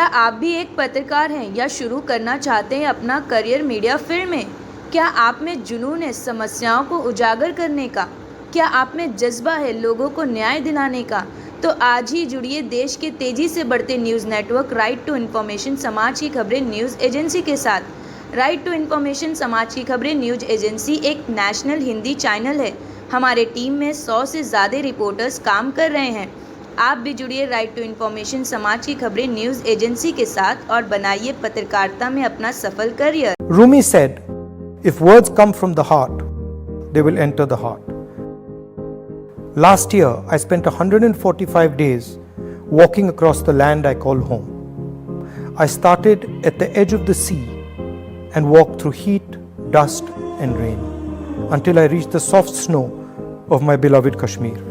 क्या आप भी एक पत्रकार हैं या शुरू करना चाहते हैं अपना करियर मीडिया फील्ड में? क्या आप में जुनून है समस्याओं को उजागर करने का? क्या आप में जज्बा है लोगों को न्याय दिलाने का? तो आज ही जुड़िए देश के तेजी से बढ़ते news network right to information समाज की खबरें न्यूज़ एजेंसी के साथ। राइट टू इन्फॉर्मेशन समाज की खबरें न्यूज़ एजेंसी एक नेशनल हिंदी चैनल है। हमारे टीम में 100 से ज़्यादा रिपोर्टर्स काम कर रहे हैं। आप भी जुड़िए राइट टू इन्फॉर्मेशन समाज की खबरें न्यूज़ एजेंसी के साथ और बनाइए पत्रकारिता में अपना सफल career. Rumi said, if words come from the heart, they will enter the heart. Last year, I spent 145 days walking across the land I call home. I started at the edge of the sea and walked through heat, dust and rain until I reached the soft snow of my beloved Kashmir.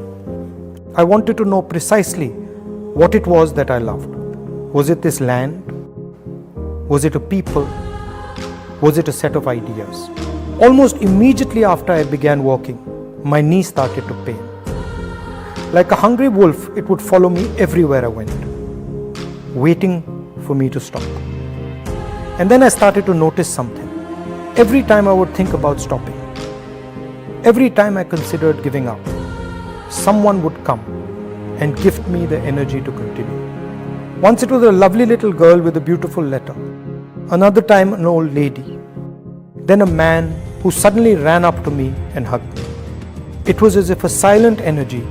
I wanted to know precisely what it was that I loved. Was it this land? Was it a people? Was it a set of ideas? Almost immediately after I began walking, my knee started to pain. Like a hungry wolf, it would follow me everywhere I went, waiting for me to stop. And then I started to notice something. Every time I would think about stopping, every time I considered giving up, someone would come and gift me the energy to continue. Once it was a lovely little girl with a beautiful letter. Another time an old lady. Then a man who suddenly ran up to me and hugged me. It was as if a silent energy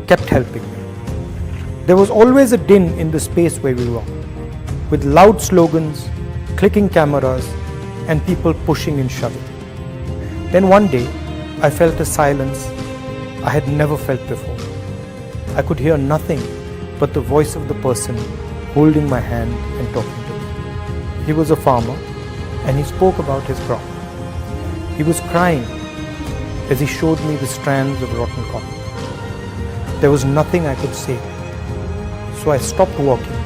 kept helping me. There was always a din in the space where we were, with loud slogans, clicking cameras, and people pushing and shoving. Then one day, I felt a silence I had never felt before. I could hear nothing but the voice of the person holding my hand and talking to me. He was a farmer and he spoke about his crop. He was crying as he showed me the strands of rotten cotton. There was nothing I could say, so I stopped walking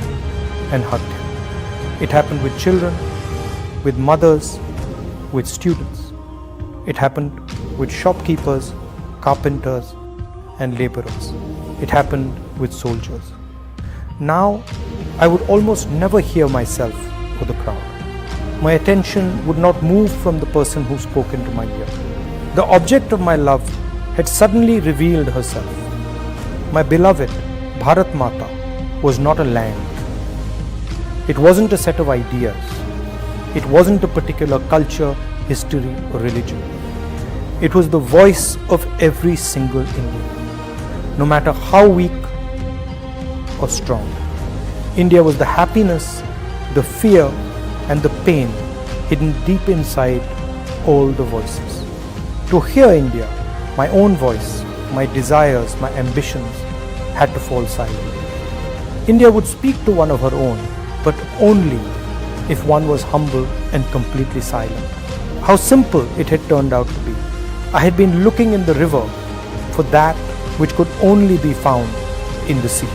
and hugged him. It happened with children, with mothers, with students. It happened with shopkeepers, carpenters and laborers. It happened with soldiers. Now, I would almost never hear myself or the crowd. My attention would not move from the person who spoke into my ear. The object of my love had suddenly revealed herself. My beloved Bharat Mata was not a land. It wasn't a set of ideas. It wasn't a particular culture, history or religion. It was the voice of every single Indian, no matter how weak or strong. India was the happiness, the fear and the pain hidden deep inside all the voices. To hear India, my own voice, my desires, my ambitions had to fall silent. India would speak to one of her own, but only if one was humble and completely silent. How simple it had turned out to be. I had been looking in the river for that which could only be found in the sea.